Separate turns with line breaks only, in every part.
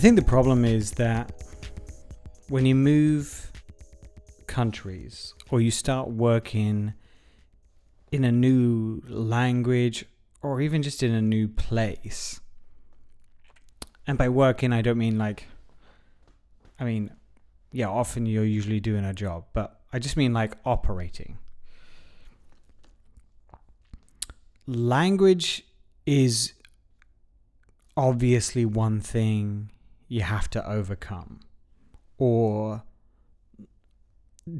think the problem is that when you move countries or you start working in a new language or even just in a new place, and by working, I don't mean often you're usually doing a job, but I just mean like operating. Language is obviously one thing you have to overcome or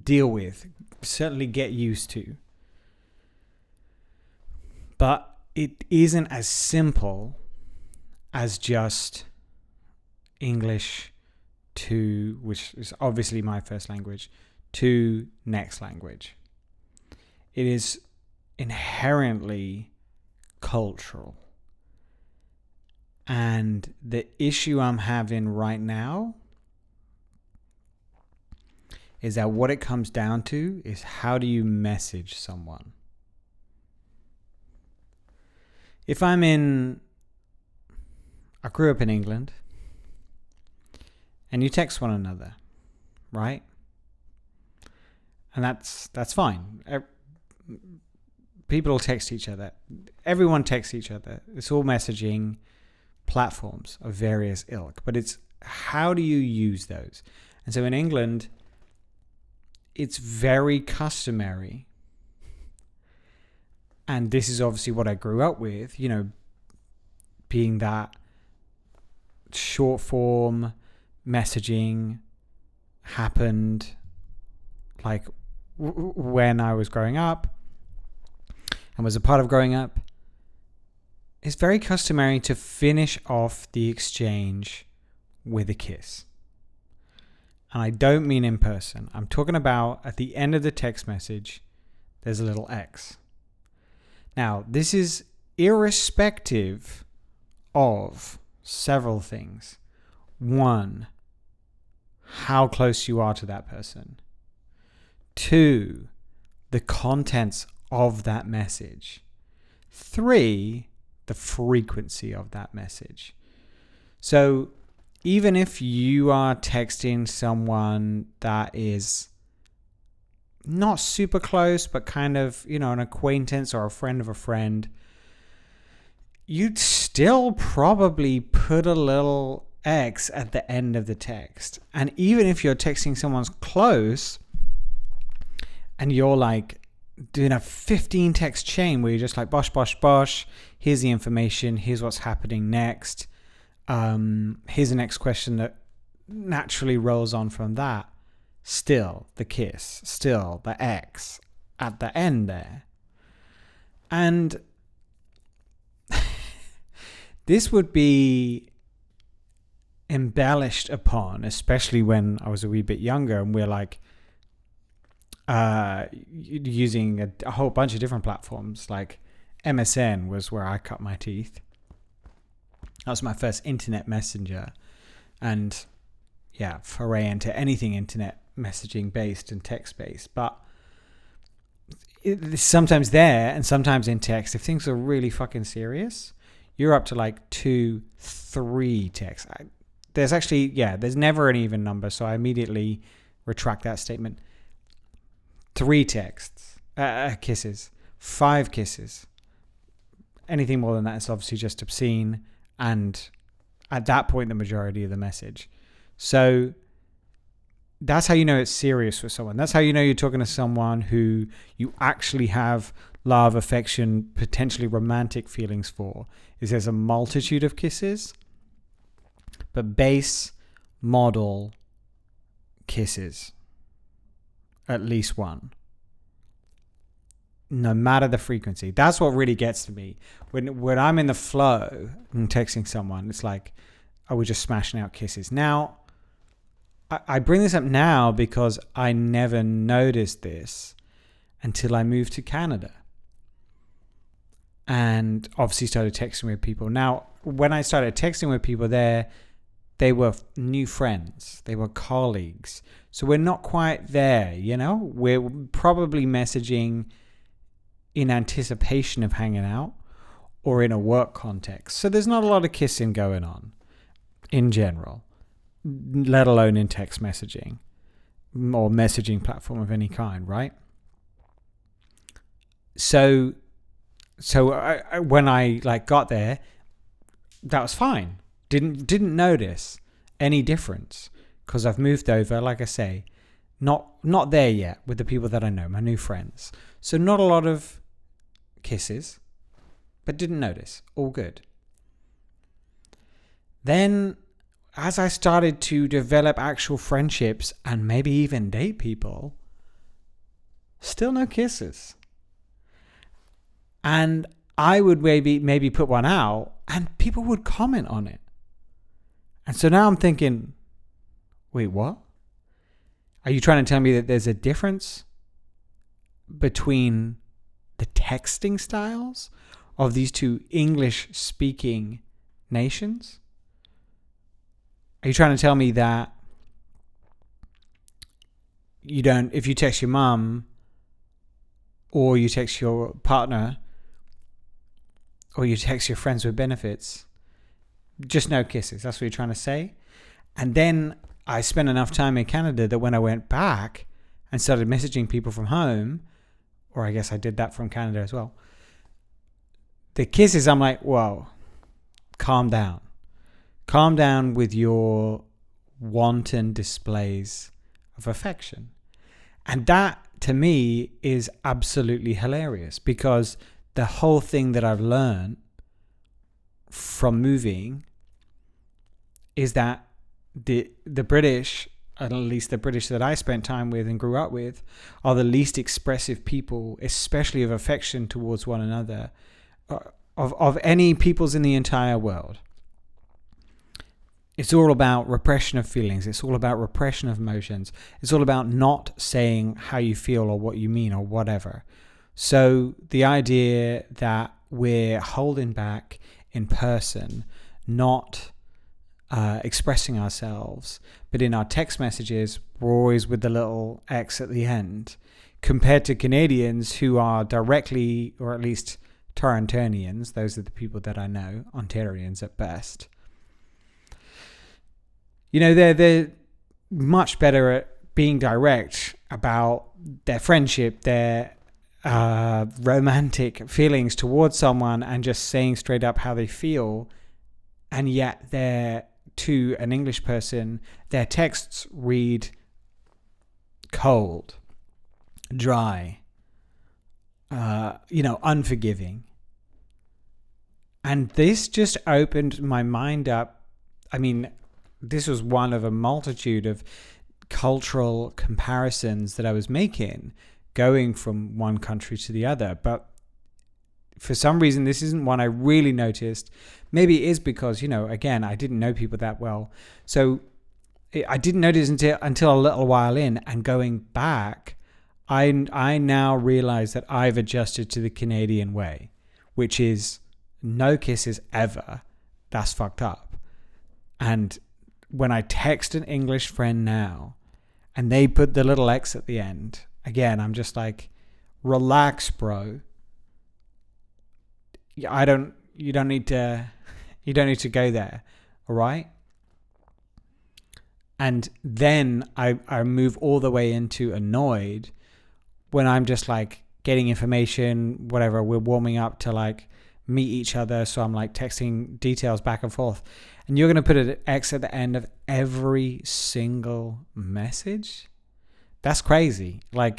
deal with, certainly get used to. But it isn't as simple as just English to, which is obviously my first language, to next language. It is inherently cultural. And the issue I'm having right now is that what it comes down to is, how do you message someone? If I grew up in England, and you text one another, right? And that's fine. People text each other. Everyone texts each other. It's all messaging platforms of various ilk. But it's, how do you use those? And so in England, it's very customary. And this is obviously what I grew up with, being that short form messaging happened like when I was growing up and was a part of growing up. It's very customary to finish off the exchange with a kiss. And I don't mean in person. I'm talking about at the end of the text message, there's a little X. Now, this is irrespective of several things. One, how close you are to that person. Two, the contents of that message. Three, the frequency of that message. So even if you are texting someone that is not super close, but kind of, an acquaintance or a friend of a friend, you'd still probably put a little X at the end of the text. And even if you're texting someone's close and you're like doing a 15 text chain where you're just like bosh, bosh, bosh, here's the information, here's what's happening next, here's the next question that naturally rolls on from that, still the kiss, still the X at the end there. And this would be embellished upon, especially when I was a wee bit younger and we're like using a whole bunch of different platforms. Like MSN was where I cut my teeth. That was my first internet messenger. And yeah, foray into anything internet messaging based and text based. But it's sometimes there and sometimes in text. If things are really fucking serious, you're up to like 2-3 texts. There's never an even number, so I immediately retract that statement. 3 texts, kisses, 5 kisses. Anything more than that is obviously just obscene, and at that point, the majority of the message. So that's how you know it's serious with someone. That's how you know you're talking to someone who you actually have love, affection, potentially romantic feelings for. Is there's a multitude of kisses, but base model kisses, at least one, no matter the frequency. That's what really gets to me. When I'm in the flow and texting someone, it's like, oh, we're just smashing out kisses. Now, I bring this up now because I never noticed this until I moved to Canada. And obviously started texting with people. Now, when I started texting with people there, they were new friends. They were colleagues. So we're not quite there, We're probably messaging in anticipation of hanging out or in a work context. So there's not a lot of kissing going on in general. let alone in text messaging or messaging platform of any kind, right? So when I got there, that was fine. Didn't notice any difference because I've moved over, like I say, not there yet with the people that I know, my new friends. So not a lot of kisses, but didn't notice. All good. Then as I started to develop actual friendships and maybe even date people, still no kisses. And I would maybe put one out and people would comment on it. And so now I'm thinking, wait, what? Are you trying to tell me that there's a difference between the texting styles of these two English-speaking nations? Are you trying to tell me that if you text your mum or you text your partner or you text your friends with benefits, just no kisses? That's what you're trying to say? And then I spent enough time in Canada that when I went back and started messaging people from home, or I guess I did that from Canada as well, the kisses, I'm like, whoa, calm down. Calm down with your wanton displays of affection. And that, to me, is absolutely hilarious because the whole thing that I've learned from moving is that the British, at least the British that I spent time with and grew up with, are the least expressive people, especially of affection towards one another, of any peoples in the entire world. It's all about repression of feelings. It's all about repression of emotions. It's all about not saying how you feel or what you mean or whatever. So the idea that we're holding back in person, not expressing ourselves, but in our text messages, we're always with the little X at the end, compared to Canadians who are directly, or at least Torontonians, those are the people that I know, Ontarians at best. They're much better at being direct about their friendship, their romantic feelings towards someone, and just saying straight up how they feel. And yet to an English person, their texts read cold, dry, unforgiving. And this just opened my mind up. I mean, this was one of a multitude of cultural comparisons that I was making, going from one country to the other. But for some reason, this isn't one I really noticed. Maybe it is because, again, I didn't know people that well. So I didn't notice until a little while in, and going back, I now realize that I've adjusted to the Canadian way, which is no kisses ever. That's fucked up. And when I text an English friend now and they put the little X at the end, again, I'm just like, relax, bro. You don't need to go there. All right. And then I move all the way into annoyed when I'm just like getting information, whatever. We're warming up to meet each other. So I'm texting details back and forth. And you're going to put an X at the end of every single message? That's crazy. I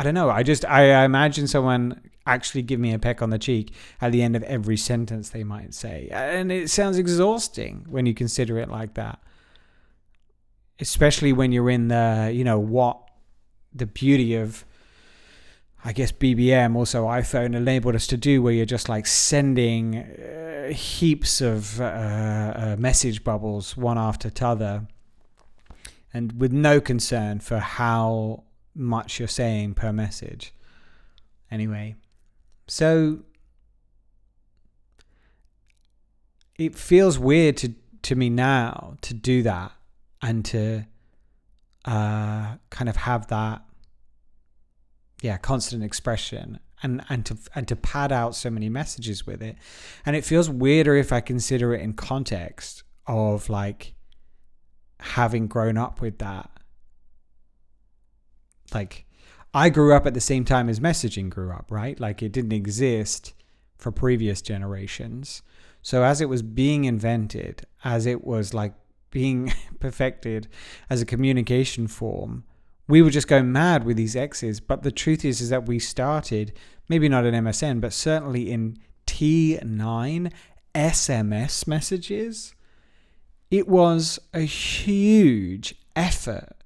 don't know. I imagine someone actually give me a peck on the cheek at the end of every sentence they might say. And it sounds exhausting when you consider it like that. Especially when you're in the beauty of, I guess, BBM, also iPhone, enabled us to do, where you're just sending heaps of message bubbles one after t'other, and with no concern for how much you're saying per message. Anyway, so it feels weird to me now to do that and to kind of have that constant expression and to pad out so many messages with it. And it feels weirder if I consider it in context of like having grown up with that. Like, I grew up at the same time as messaging grew up, right? Like, it didn't exist for previous generations. So as it was being invented, as it was like being perfected as a communication form, we were just going mad with these X's. But the truth is that we started, maybe not in MSN, but certainly in T9 SMS messages. It was a huge effort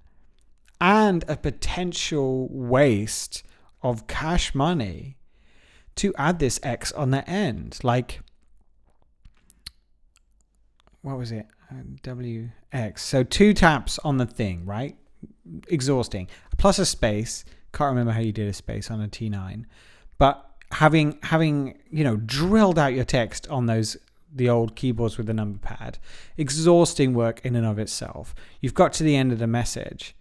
and a potential waste of cash money to add this X on the end. Like, what was it? WX. So 2 taps on the thing, right? Exhausting. Plus a space. Can't remember how you did a space on a T9. But having drilled out your text on the old keyboards with the number pad, exhausting work in and of itself. You've got to the end of the message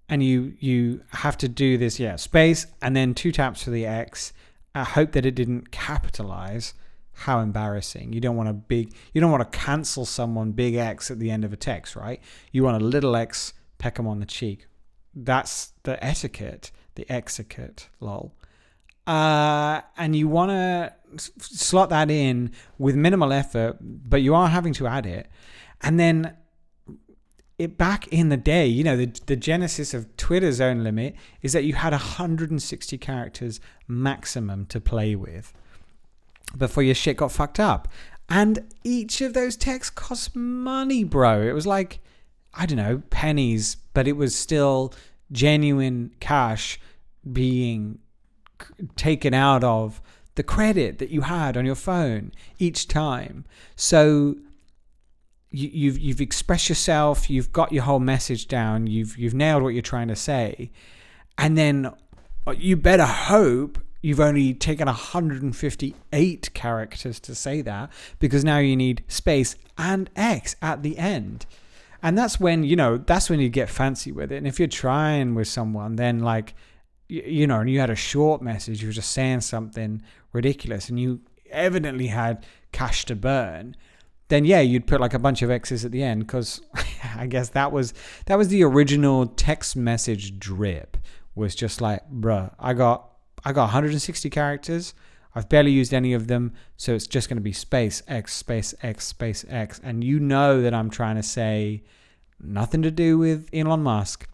and you have to do this, space and then 2 taps for the X. I hope that it didn't capitalize. How embarrassing. You don't want to cancel someone big X at the end of a text, right? You want a little X, peck them on the cheek. That's the etiquette, the execute, lol. And you want to slot that in with minimal effort, but you are having to add it. And then back in the day, the genesis of Twitter's own limit is that you had 160 characters maximum to play with before your shit got fucked up. And each of those texts cost money, bro. It was like, I don't know, pennies, but it was still genuine cash being taken out of the credit that you had on your phone each time. So you've expressed yourself, you've got your whole message down, you've nailed what you're trying to say, and then you better hope you've only taken 158 characters to say that, because now you need space and X at the end. And that's when you get fancy with it. And if you're trying with someone, then like, and you had a short message, you were just saying something ridiculous and you evidently had cash to burn, then you'd put like a bunch of X's at the end, because I guess that was the original text message drip, was just like, bruh, I got 160 characters. I've barely used any of them, so it's just going to be space X, space X, space X. And you know that I'm trying to say nothing to do with Elon Musk.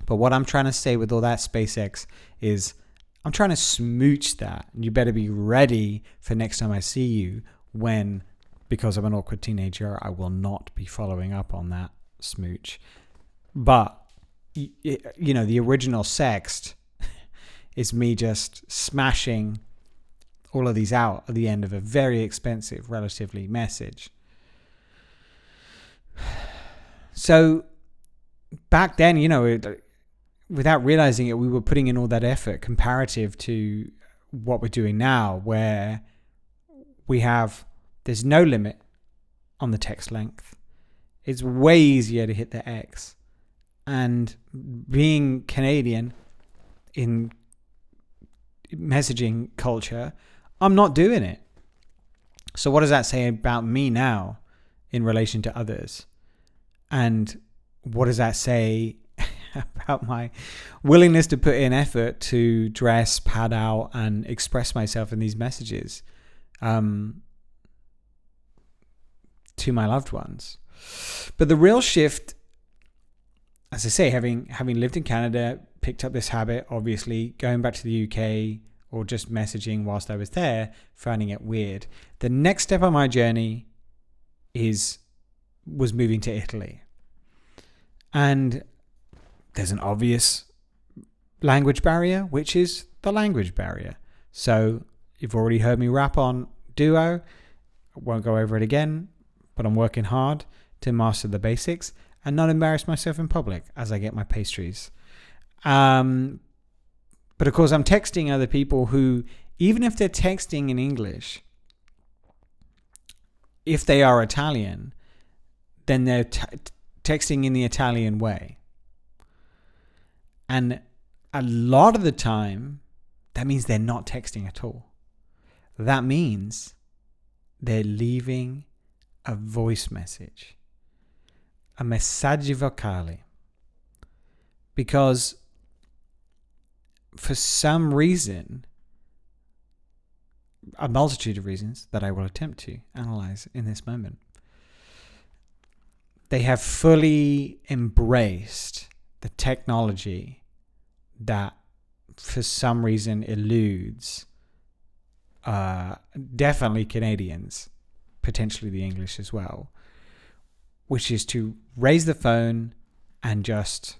But what I'm trying to say with all that space X is I'm trying to smooch that. And you better be ready for next time I see you, when, because I'm an awkward teenager, I will not be following up on that smooch. But, the original sext is me just smashing all of these out at the end of a very expensive, relatively, message. So back then, without realizing it, we were putting in all that effort comparative to what we're doing now, where there's no limit on the text length. It's way easier to hit the X. And being Canadian in messaging culture, I'm not doing it. So what does that say about me now in relation to others? And what does that say about my willingness to put in effort to dress, pad out, and express myself in these messages to my loved ones? But the real shift, as I say, having lived in Canada, picked up this habit, obviously, going back to the UK or just messaging whilst I was there, finding it weird. The next step on my journey was moving to Italy. And there's an obvious language barrier, which is the language barrier. So you've already heard me rap on Duo. I won't go over it again, but I'm working hard to master the basics and not embarrass myself in public as I get my pastries. But of course, I'm texting other people who, even if they're texting in English, if they are Italian, then they're texting in the Italian way. And a lot of the time, that means they're not texting at all. That means they're leaving a voice message. a messagi vocali. Because for some reason, a multitude of reasons that I will attempt to analyze in this moment, they have fully embraced the technology that for some reason eludes definitely Canadians, potentially the English as well, which is to raise the phone and just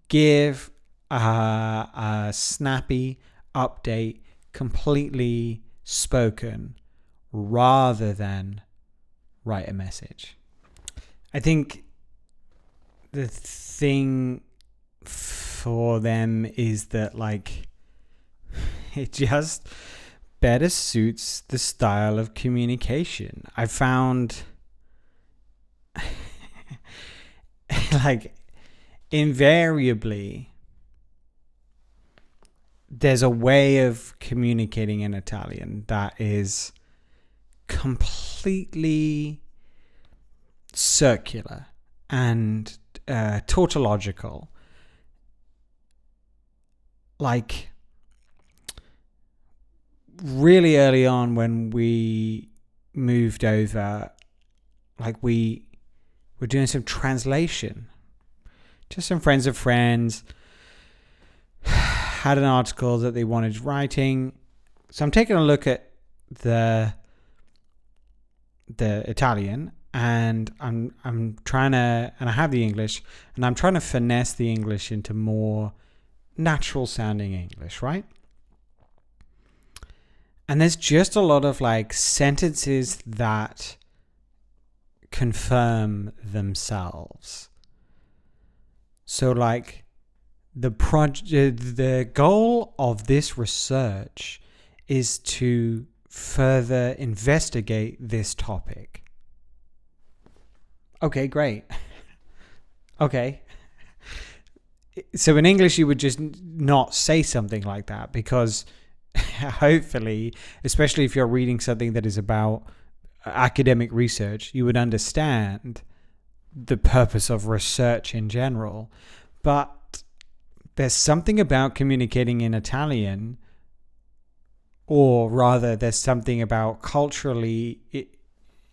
give a snappy update, completely spoken, rather than write a message. I think the thing for them is that, like, it just better suits the style of communication. I found like invariably there's a way of communicating in Italian that is completely circular and tautological. Like, really early on when we moved over, like, we were doing some translation. Just some friends of friends had an article that they wanted writing. So I'm taking a look at the Italian, and I'm trying to, and I have the English, and I'm trying to finesse the English into more natural sounding English, right? And there's just a lot of like sentences that confirm themselves. So like the goal of this research is to further investigate this topic. Okay, great. Okay. So in English, you would just not say something like that, because hopefully, especially if you're reading something that is about academic research, you would understand the purpose of research in general. But there's something about communicating in Italian, or rather there's something about culturally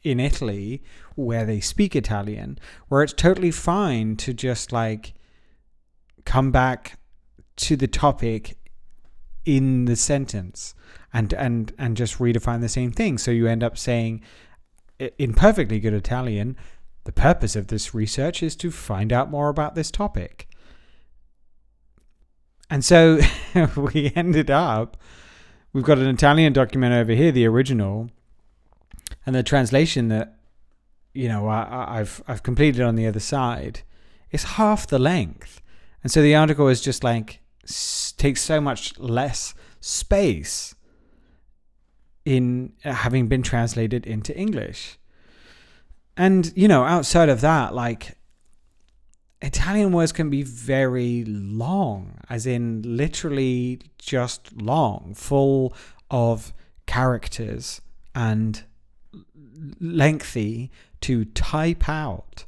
in Italy where they speak Italian, where it's totally fine to just like come back to the topic in the sentence and just redefine the same thing. So you end up saying in perfectly good Italian, the purpose of this research is to find out more about this topic. And so we ended up, we've got an Italian document over here, the original, and the translation that, you know, I've completed on the other side is half the length. And so the article is just like, takes so much less space in having been translated into English. And, you know, outside of that, like, Italian words can be very long, as in literally just long, full of characters and lengthy to type out.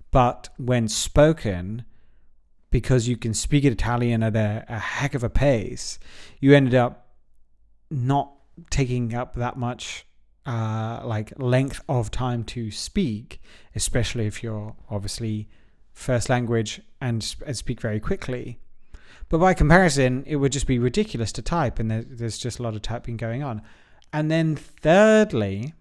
But when spoken, because you can speak Italian at a heck of a pace, you ended up not taking up that much like length of time to speak, especially if you're obviously first language and speak very quickly. But by comparison, it would just be ridiculous to type, and there's just a lot of typing going on. And then thirdly,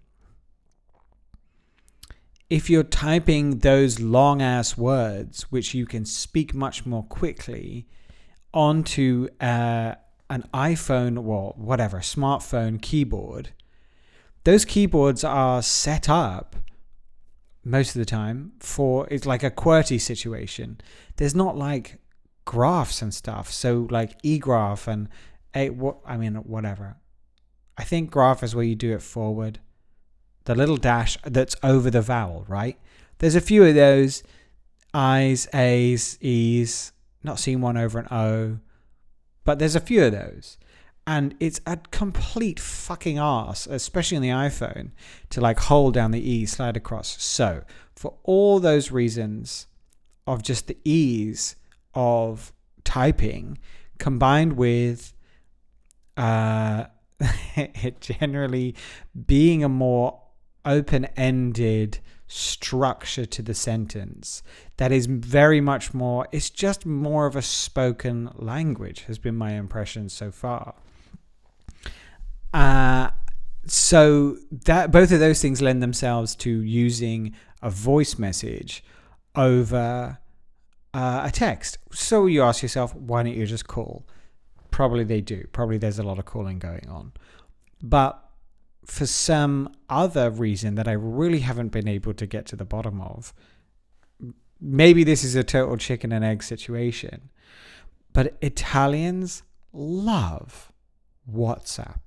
if you're typing those long ass words, which you can speak much more quickly, onto an iPhone or whatever, smartphone keyboard, those keyboards are set up most of the time for, it's like a QWERTY situation. There's not like graphs and stuff. So like eGraph and whatever. I think graph is where you do it forward. The little dash that's over the vowel, right? There's a few of those. I's, A's, E's, not seeing one over an O. But there's a few of those. And it's a complete fucking arse, especially on the iPhone, to like hold down the E, slide across. So for all those reasons of just the ease of typing, combined with it generally being a more open-ended structure to the sentence that is very much more, it's just more of a spoken language, has been my impression so far. So that both of those things lend themselves to using a voice message over a text. So you ask yourself, why don't you just call? Probably they do. Probably there's a lot of calling going on. But for some other reason that I really haven't been able to get to the bottom of, maybe this is a total chicken and egg situation, but Italians love WhatsApp.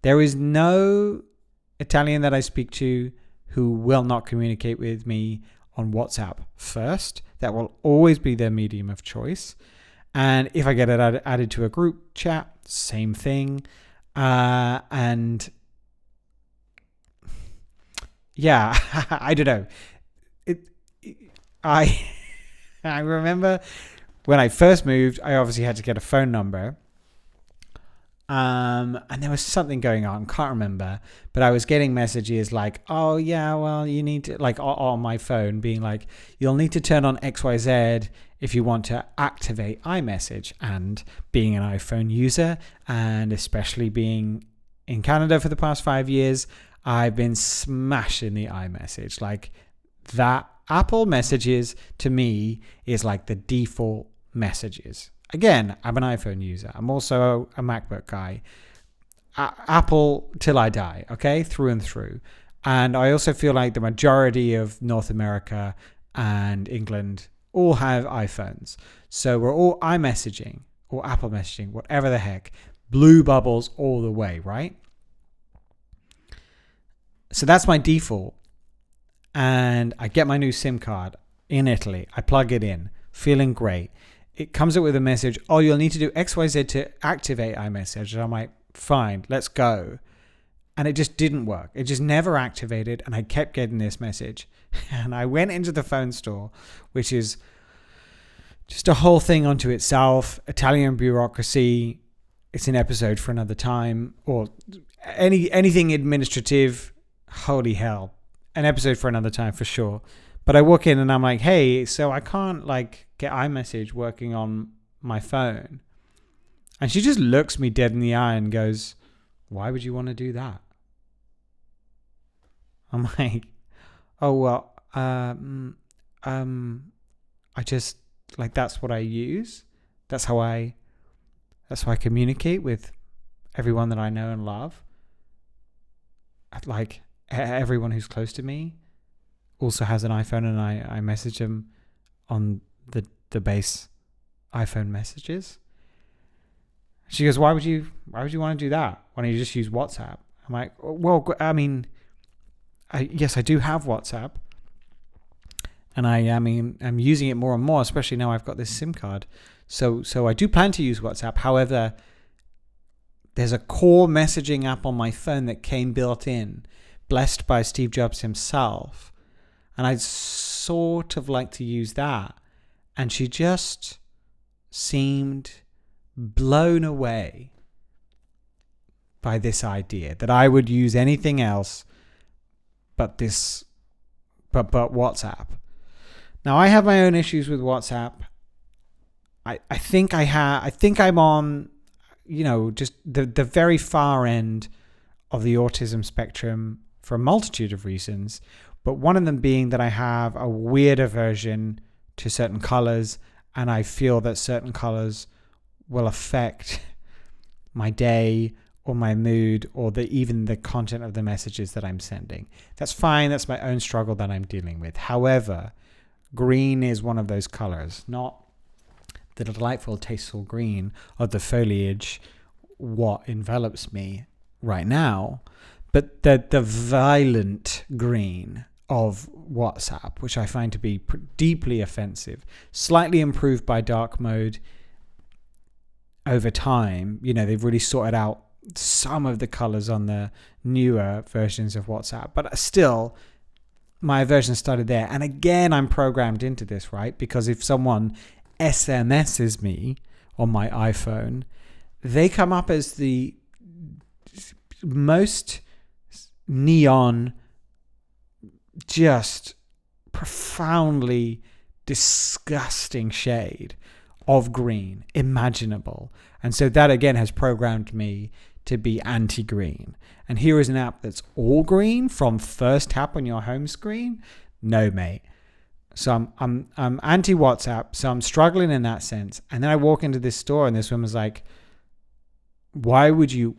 There is no Italian that I speak to who will not communicate with me on WhatsApp first. That will always be their medium of choice. And if I get it added to a group chat, same thing. And yeah, I don't know. I remember when I first moved, I obviously had to get a phone number. And there was something going on, can't remember, but I was getting messages like, oh yeah, well, you need to, like, on my phone being like, you'll need to turn on XYZ if you want to activate iMessage. And being an iPhone user, and especially being in Canada for the past 5 years, I've been smashing the iMessage. Like, that Apple Messages to me is like the default messages. Again, I'm an iPhone user. I'm also a MacBook guy. Apple till I die, okay? Through and through. And I also feel like the majority of North America and England all have iPhones. So we're all iMessaging or Apple messaging, whatever the heck. Blue bubbles all the way, right? So that's my default. And I get my new SIM card in Italy. I plug it in, feeling great. It comes up with a message, oh, you'll need to do XYZ to activate iMessage. And I'm like, fine, let's go. And it just didn't work. It just never activated. And I kept getting this message. And I went into the phone store, which is just a whole thing unto itself. Italian bureaucracy. It's an episode for another time. Or anything administrative. Holy hell. An episode for another time for sure. But I walk in and I'm like, hey, so I can't like get iMessage working on my phone. And she just looks me dead in the eye and goes, why would you want to do that? I'm like, oh, well, I just like, that's what I use. That's how I communicate with everyone that I know and love. Like everyone who's close to me also has an iPhone, and I message them on the base iPhone messages. She goes, why would you want to do that? Why don't you just use WhatsApp? I'm like, well, I mean, yes, I do have WhatsApp, and I'm using it more and more, especially now I've got this SIM card. So I do plan to use WhatsApp. However, there's a core messaging app on my phone that came built in, blessed by Steve Jobs himself. And I'd sort of like to use that. And she just seemed blown away by this idea that I would use anything else but WhatsApp. Now, I have my own issues with WhatsApp. I think I'm on, just the very far end of the autism spectrum for a multitude of reasons. But one of them being that I have a weird aversion to certain colors, and I feel that certain colors will affect my day or my mood or even the content of the messages that I'm sending. That's fine. That's my own struggle that I'm dealing with. However, green is one of those colors, not the delightful, tasteful green of the foliage, what envelops me right now, but the violent green of WhatsApp, which I find to be deeply offensive, slightly improved by dark mode. over time, they've really sorted out some of the colors on the newer versions of WhatsApp. But still, my aversion started there. And again, I'm programmed into this, right? Because if someone SMSs me on my iPhone, they come up as the most neon, just profoundly disgusting shade of green imaginable. And so that again has programmed me to be anti-green. And here is an app that's all green from first tap on your home screen. No, mate. So I'm anti WhatsApp. So I'm struggling in that sense. And then I walk into this store and this woman's like, why would you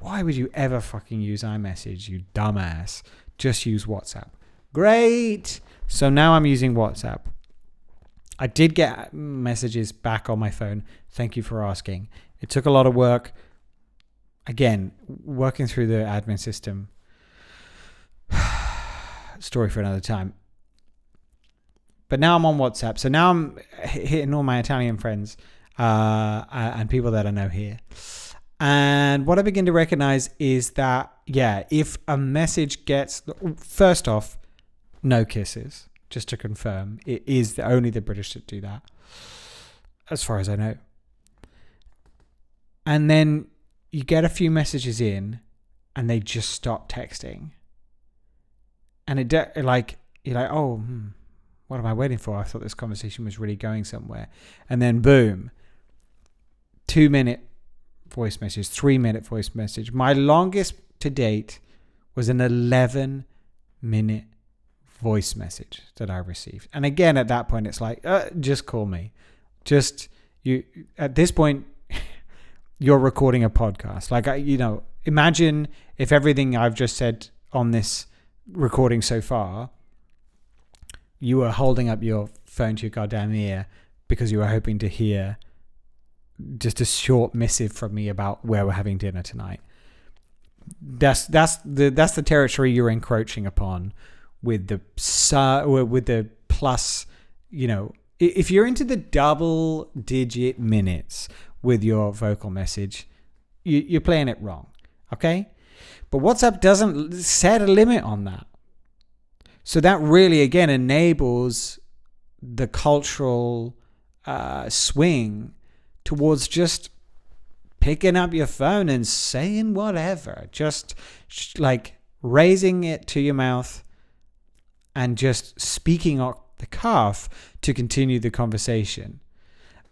ever fucking use iMessage, you dumbass? Just use WhatsApp. Great. So now I'm using WhatsApp. I did get messages back on my phone. Thank you for asking. It took a lot of work. Again, working through the admin system. Story for another time. But now I'm on WhatsApp. So now I'm hitting all my Italian friends and people that I know here. And what I begin to recognize is that, if a message gets... First off, no kisses. Just to confirm. It is only the British that do that. As far as I know. And then you get a few messages in and they just stop texting. And you're like, what am I waiting for? I thought this conversation was really going somewhere. And then boom, 2-minute voice message, 3-minute voice message. My longest to date was an 11-minute voice message that I received. And again, at that point, it's like, just call me. At this point, you're recording a podcast. Like, imagine if everything I've just said on this recording so far, you were holding up your phone to your goddamn ear because you were hoping to hear just a short missive from me about where we're having dinner tonight. That's the territory you're encroaching upon with the plus. If you're into the double-digit minutes with your vocal message, you're playing it wrong. Okay, but WhatsApp doesn't set a limit on that. So that really, again, enables the cultural swing towards just picking up your phone and saying whatever. Just like raising it to your mouth and just speaking off the cuff to continue the conversation.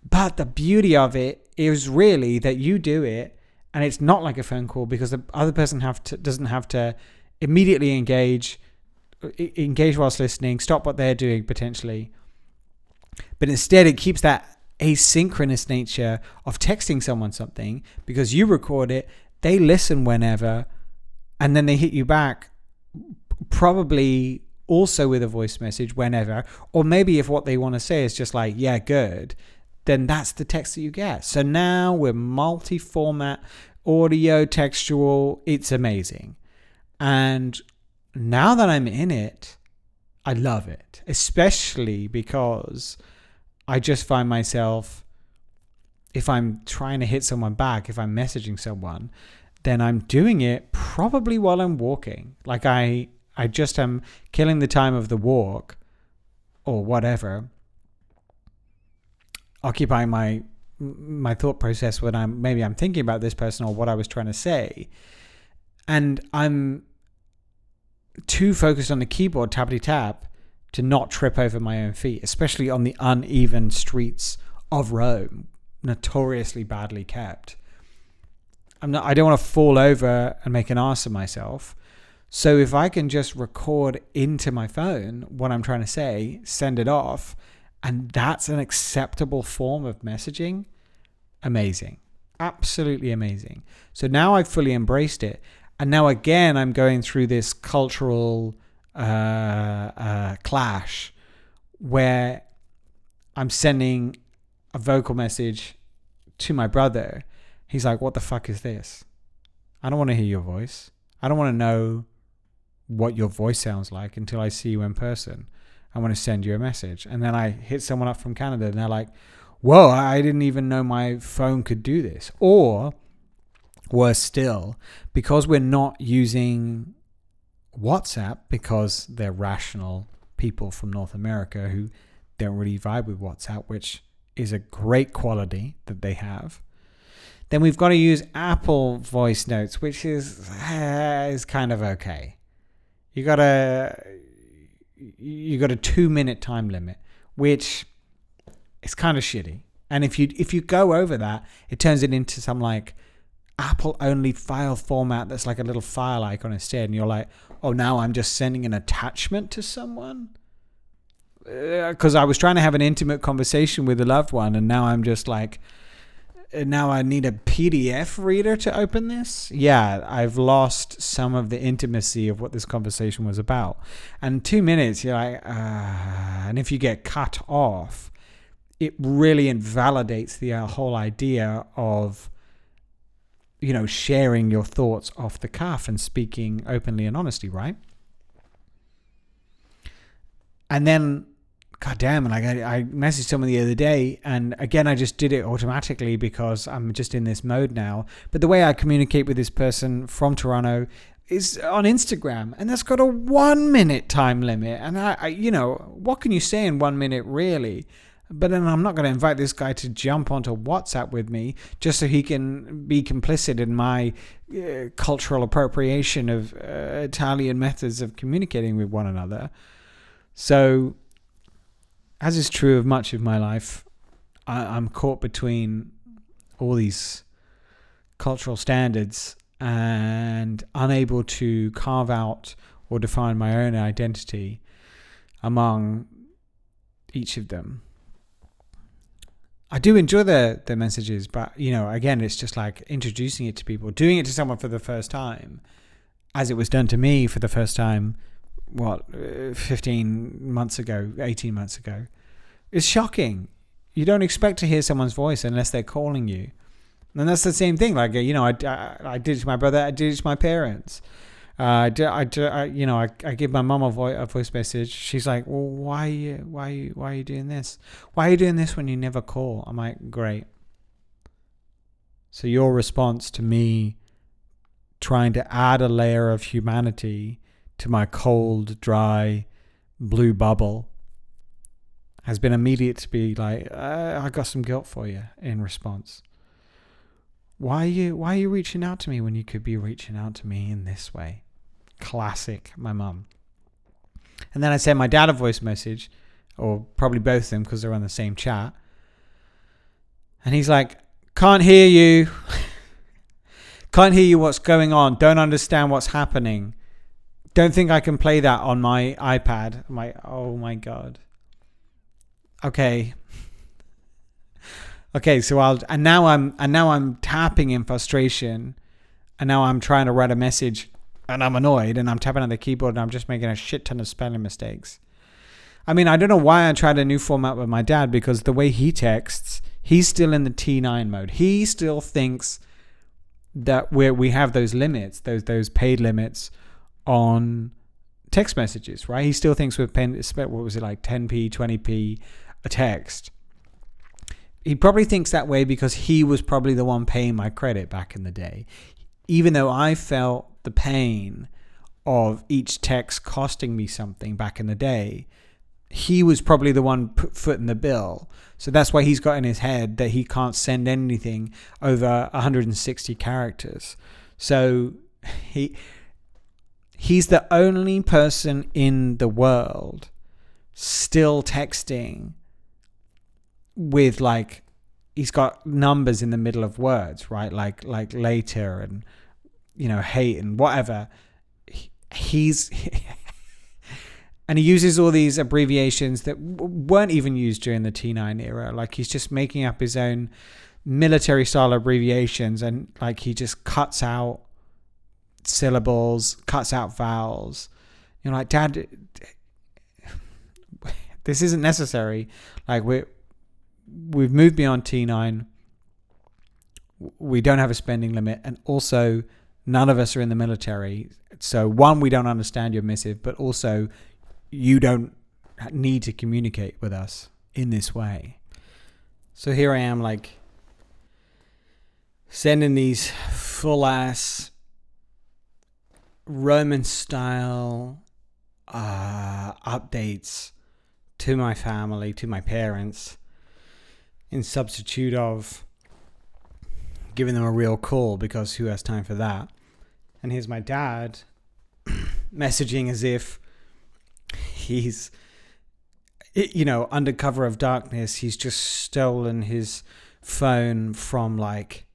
But the beauty of it is really that you do it and it's not like a phone call because the other person doesn't have to immediately engage whilst listening, stop what they're doing potentially. But instead it keeps that asynchronous nature of texting someone something because you record it, they listen whenever, and then they hit you back probably also with a voice message whenever, or maybe if what they want to say is just like, yeah, good, then that's the text that you get. So now we're multi-format, audio, textual, it's amazing. And now that I'm in it, I love it, especially because I just find myself, if I'm trying to hit someone back, if I'm messaging someone, then I'm doing it probably while I'm walking. Like I just am killing the time of the walk or whatever, occupying my thought process when I'm thinking about this person or what I was trying to say. And I'm too focused on the keyboard, tappity tap, to not trip over my own feet, especially on the uneven streets of Rome, notoriously badly kept. I don't want to fall over and make an ass of myself. So if I can just record into my phone what I'm trying to say, send it off, and that's an acceptable form of messaging, amazing. Absolutely amazing. So now I've fully embraced it. And now again, I'm going through this cultural clash where I'm sending a vocal message to my brother. He's like, what the fuck is this? I don't want to hear your voice. I don't want to know what your voice sounds like until I see you in person. I want to send you a message. And then I hit someone up from Canada and they're like, whoa, I didn't even know my phone could do this. Or worse still, because we're not using WhatsApp, because they're rational people from North America who don't really vibe with WhatsApp, which is a great quality that they have, then we've got to use Apple voice notes, which is kind of okay. You got a 2-minute time limit, which is kind of shitty. And if you go over that, it turns it into some like Apple only file format that's like a little file icon instead, and you're like, oh, now I'm just sending an attachment to someone because I was trying to have an intimate conversation with a loved one, and now I'm just like, now I need a PDF reader to open this. Yeah, I've lost some of the intimacy of what this conversation was about. And 2 minutes, you're like, and if you get cut off, it really invalidates the whole idea of, sharing your thoughts off the cuff and speaking openly and honestly, right? And then, goddamn, and I messaged someone the other day, and again, I just did it automatically because I'm just in this mode now. But the way I communicate with this person from Toronto is on Instagram, and that's got a 1 minute time limit. And I what can you say in 1 minute, really? But then I'm not going to invite this guy to jump onto WhatsApp with me just so he can be complicit in my cultural appropriation of Italian methods of communicating with one another. So, as is true of much of my life, I'm caught between all these cultural standards and unable to carve out or define my own identity among each of them. I do enjoy the messages, but, again, it's just like introducing it to people, doing it to someone for the first time, as it was done to me for the first time, 15 months ago, 18 months ago. It's shocking. You don't expect to hear someone's voice unless they're calling you. And that's the same thing. Like, I did it to my brother. I did it to my parents. I give my mom a voice message. She's like, well, why are you doing this? Why are you doing this when you never call? I'm like, great. So your response to me trying to add a layer of humanity to my cold, dry, blue bubble has been immediate to be like, I got some guilt for you in response. Why are you reaching out to me when you could be reaching out to me in this way? Classic, my mum. And then I sent my dad a voice message, or probably both of them because they're on the same chat. And he's like, can't hear you. Can't hear you, what's going on. Don't understand what's happening. Don't think I can play that on my iPad. I'm like, oh my God. Okay. Okay, so now I'm tapping in frustration, and now I'm trying to write a message, and I'm annoyed, and I'm tapping on the keyboard, and I'm just making a shit ton of spelling mistakes. I mean, I don't know why I tried a new format with my dad, because the way he texts, he's still in the T9 mode. He still thinks that we have those limits, those paid limits on text messages, right? He still thinks we're paying, what was it, like 10p, 20p a text. He probably thinks that way because he was probably the one paying my credit back in the day. Even though I felt the pain of each text costing me something back in the day, he was probably the one footing the bill. So that's why he's got in his head that he can't send anything over 160 characters. So he's the only person in the world still texting with, like, he's got numbers in the middle of words, right? Like later and, hate and whatever. He's and he uses all these abbreviations that weren't even used during the T9 era. Like, he's just making up his own military style abbreviations, and like he just cuts out syllables, cuts out vowels. Like, Dad, this isn't necessary. Like, we've moved beyond T9. We don't have a spending limit, and also none of us are in the military. So one, we don't understand your missive, but also you don't need to communicate with us in this way. So here I am, like, sending these full-ass Roman-style updates to my family, to my parents, in substitute of giving them a real call, because who has time for that? And here's my dad messaging as if he's, under cover of darkness, he's just stolen his phone from, like,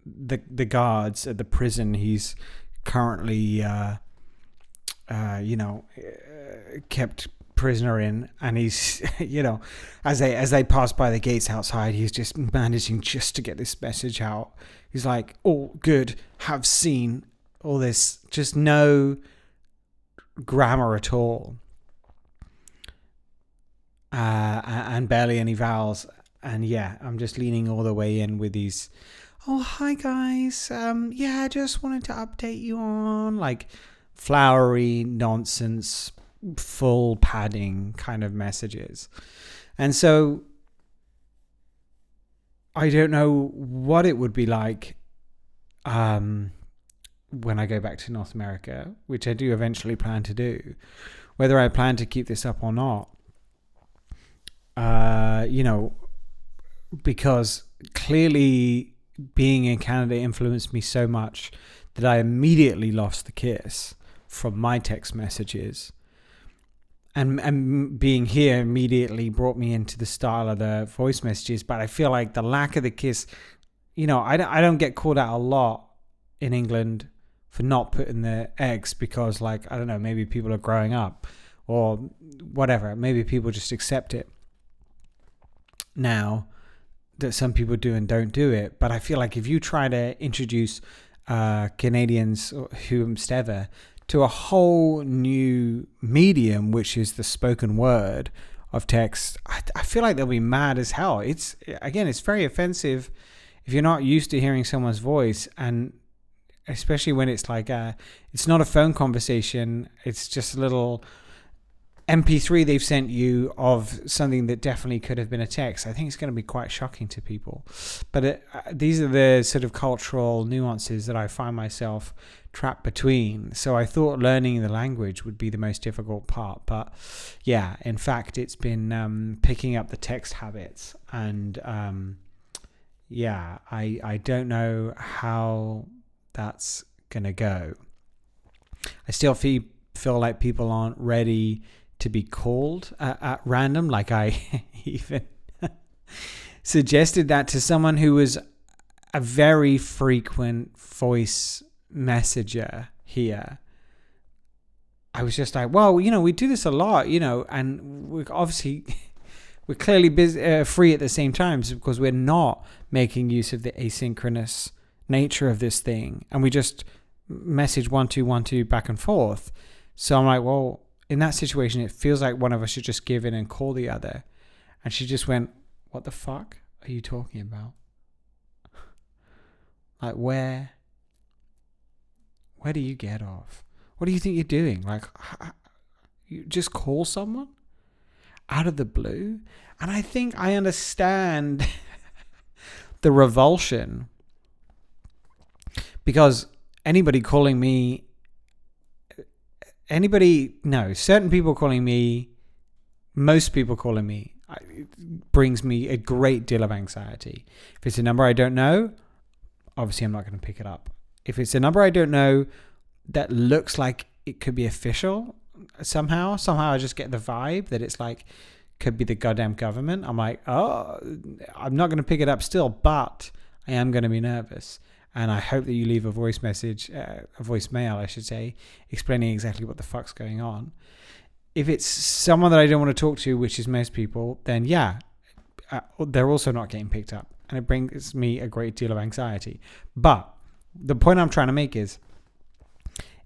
the guards at the prison he's currently kept prisoner in, and he's as they pass by the gates outside, he's just managing just to get this message out. He's like, "Oh, good, have seen," all this, just no grammar at all, and barely any vowels. And yeah, I'm just leaning all the way in with these, "Oh, hi guys, I just wanted to update you on," like, flowery nonsense, full padding kind of messages. And so I don't know what it would be like when I go back to North America, which I do eventually plan to do, whether I plan to keep this up or not. Because clearly being in Canada influenced me so much that I immediately lost the kiss from my text messages. And being here immediately brought me into the style of the voice messages. But I feel like the lack of the kiss, I don't get called out a lot in England for not putting the X, because, like, I don't know, maybe people are growing up or whatever. Maybe people just accept it now that some people do and don't do it. But I feel like if you try to introduce Canadians or whomsoever to a whole new medium, which is the spoken word of text, I feel like they'll be mad as hell. It's very offensive if you're not used to hearing someone's voice, and especially when it's like it's not a phone conversation, it's just a little MP3 they've sent you of something that definitely could have been a text. I think it's going to be quite shocking to people. But these are the sort of cultural nuances that I find myself trapped between. So I thought learning the language would be the most difficult part. But yeah, in fact, it's been picking up the text habits. And I don't know how that's going to go. I still feel like people aren't ready to be called at random. Like, I even suggested that to someone who was a very frequent voice messenger here. I was just like, well, we do this a lot, and we're clearly busy, free at the same time, because we're not making use of the asynchronous nature of this thing, and we just message 1-2-1-2 back and forth. So I'm like, well, in that situation, it feels like one of us should just give in and call the other. And she just went, "What the fuck are you talking about? Like, where do you get off? What do you think you're doing? Like, you just call someone out of the blue?" And I think I understand the revulsion, because certain people calling me, most people calling me, brings me a great deal of anxiety. If it's a number I don't know, obviously I'm not going to pick it up. If it's a number I don't know that looks like it could be official somehow I just get the vibe that it's like, could be the goddamn government, I'm like, oh, I'm not going to pick it up still, but I am going to be nervous. And I hope that you leave a voice message, a voicemail, I should say, explaining exactly what the fuck's going on. If it's someone that I don't want to talk to, which is most people, then they're also not getting picked up. And it brings me a great deal of anxiety. But the point I'm trying to make is,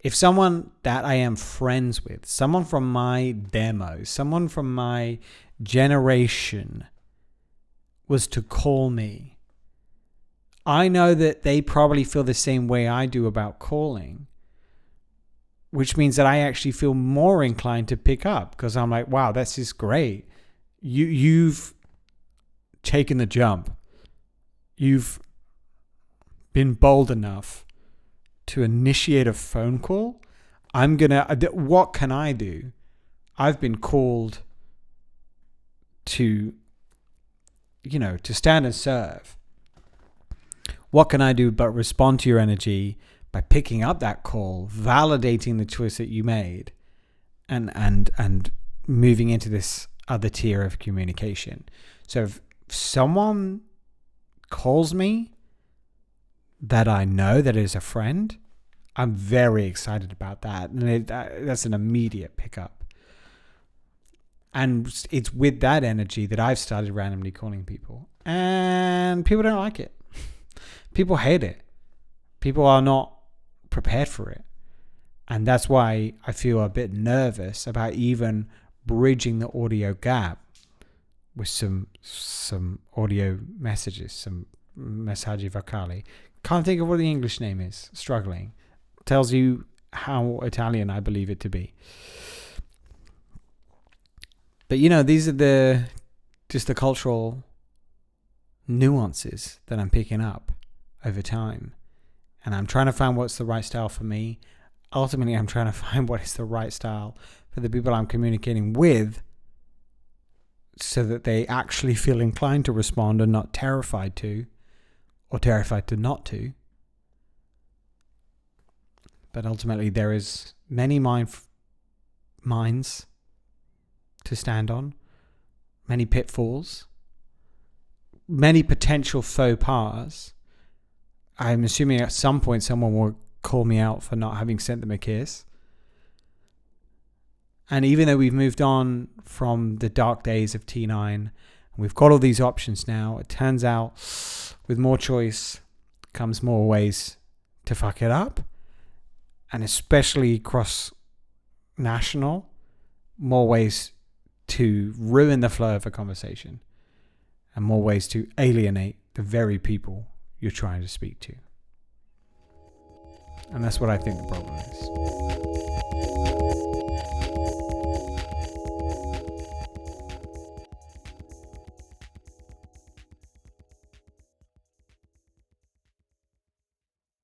if someone that I am friends with, someone from my demo, someone from my generation was to call me, I know that they probably feel the same way I do about calling, which means that I actually feel more inclined to pick up, because I'm like, wow, this is great. You've taken the jump. You've been bold enough to initiate a phone call. What can I do? I've been called to, to stand and serve. What can I do but respond to your energy by picking up that call, validating the choice that you made, and moving into this other tier of communication. So if someone calls me that I know that is a friend, I'm very excited about that. And that's an immediate pickup. And it's with that energy that I've started randomly calling people. And people don't like it. People hate it. People are not prepared for it. And that's why I feel a bit nervous about even bridging the audio gap with some audio messages, some messagi vocali. Can't think of what the English name is. Struggling. Tells you how Italian I believe it to be. But these are just the cultural nuances that I'm picking up over time. And I'm trying to find what's the right style for me. Ultimately, I'm trying to find what is the right style for the people I'm communicating with, so that they actually feel inclined to respond and not terrified to, or terrified to not to. But ultimately, there is many mines to stand on, many pitfalls, many potential faux pas. I'm assuming at some point someone will call me out for not having sent them a kiss. And even though we've moved on from the dark days of T9, and we've got all these options now, it turns out with more choice comes more ways to fuck it up. And especially cross-national, more ways to ruin the flow of a conversation, and more ways to alienate the very people you're trying to speak to. And that's what I think the problem is.